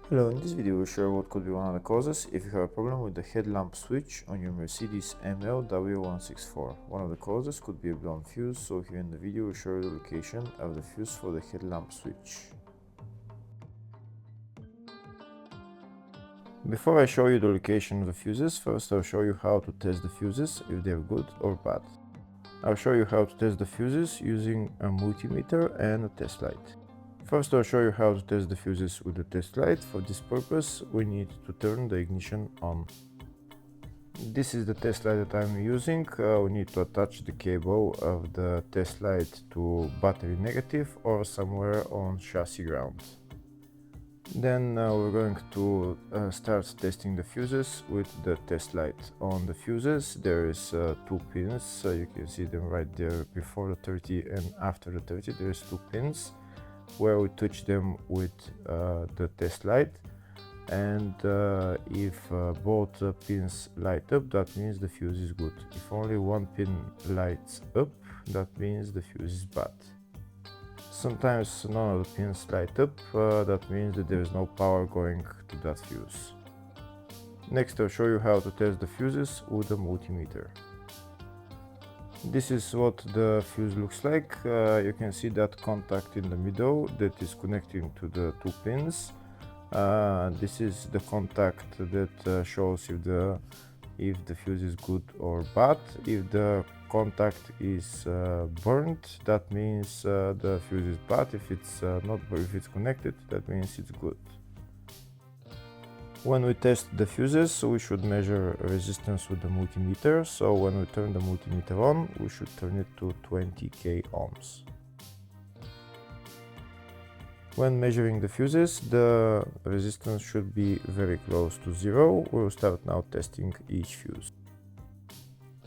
Hello, in this video we'll share what could be one of the causes if you have a problem with the headlamp switch on your Mercedes ML164. One of the causes could be a blown fuse, so here in the video we'll show you the location of the fuse for the headlamp switch. Before I show you the location of the fuses, first I'll show you how to test the fuses, if they're good or bad. I'll show you how to test the fuses using a multimeter and a test light. First I'll show you how to test the fuses with the test light. For this purpose we need to turn the ignition on. This is the test light that I'm using. We need to attach the cable of the test light to battery negative or somewhere on chassis ground. Then we're going to start testing the fuses with the test light. On the fuses there is 2 pins, you can see them right there before the 30 and after the 30 there's 2 pins where we touch them with the test light, and if both pins light up, that means the fuse is good. If only one pin lights up, that means the fuse is bad. Sometimes none of the pins light up, that means that there is no power going to that fuse. Next I'll show you how to test the fuses with a multimeter. This is what the fuse looks like. You can see that contact in the middle that is connecting to the 2 pins. This is the contact that shows if the fuse is good or bad. If the contact is burnt, that means the fuse is bad. If it's not, if it's connected, that means it's good. When we test the fuses, we should measure resistance with the multimeter. So when we turn the multimeter on, we should turn it to 20k ohms. When measuring the fuses, the resistance should be very close to 0. We'll start now testing each fuse.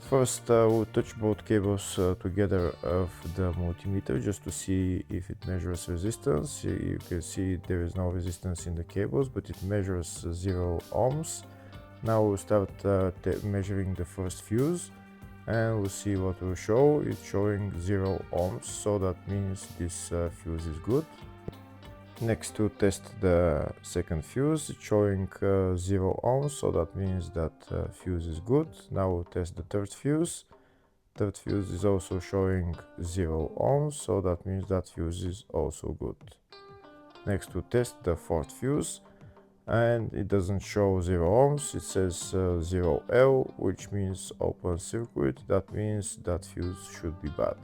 First we'll touch both cables together of the multimeter just to see if it measures resistance. You can see there is no resistance in the cables, but it measures 0 ohms. Now we'll start measuring the first fuse and we'll see what will show. It's showing 0 ohms, so that means this fuse is good. Next to test the second fuse, it's showing 0 ohms, so that means that fuse is good. Now we'll test the third fuse. Third fuse is also showing 0 ohms, so that means that fuse is also good. Next we'll test the fourth fuse, and it doesn't show 0 ohms, it says 0L, which means open circuit. That means that fuse should be bad.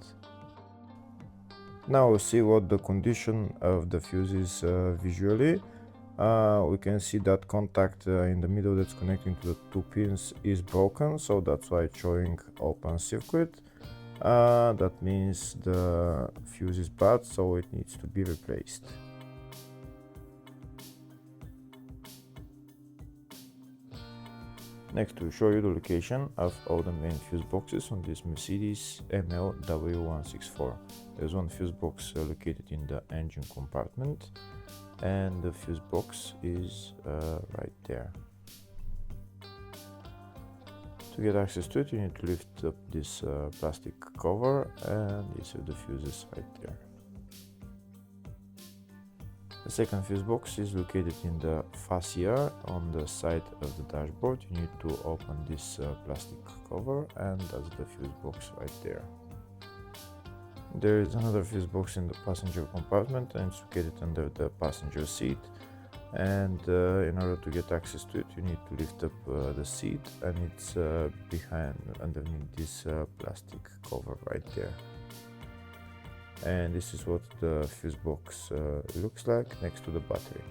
Now we'll see what the condition of the fuse is visually. We can see that contact in the middle that's connecting to the 2 pins is broken, so that's why it's showing open circuit. That means the fuse is bad, so it needs to be replaced. Next we'll show you the location of all the main fuse boxes on this Mercedes ML164. There's one fuse box located in the engine compartment, and the fuse box is right there. To get access to it, you need to lift up this plastic cover, and these are the fuses right there. The second fuse box is located in the fascia on the side of the dashboard. You need to open this plastic cover, and that's the fuse box right there. There is another fuse box in the passenger compartment, and it's located under the passenger seat. And in order to get access to it, you need to lift up the seat, and it's underneath this plastic cover right there. And this is what the fuse box looks like next to the battery.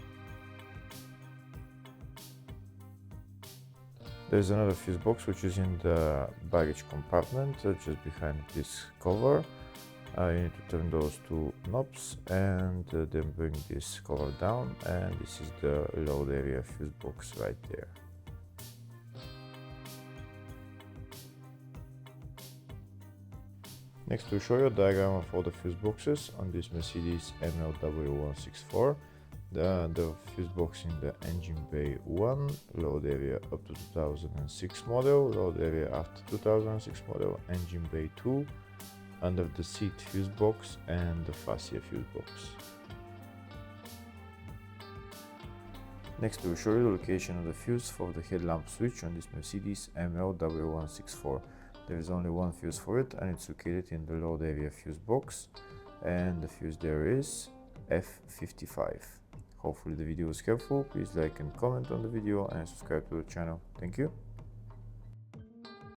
There's another fuse box which is in the baggage compartment just behind this cover. You need to turn those 2 knobs and then bring this cover down, and this is the load area fuse box right there. Next we'll show you a diagram of all the fuse boxes on this Mercedes ML164. The fuse box in the engine bay 1, load area up to 2006 model, load area after 2006 model, engine bay 2, under the seat fuse box, and the fascia fuse box. Next, we will show you the location of the fuse for the headlamp switch on this Mercedes ML164. There is only one fuse for it, and it's located in the load area fuse box, and the fuse there is F55. Hopefully the video was helpful. Please like and comment on the video and subscribe to the channel. Thank you.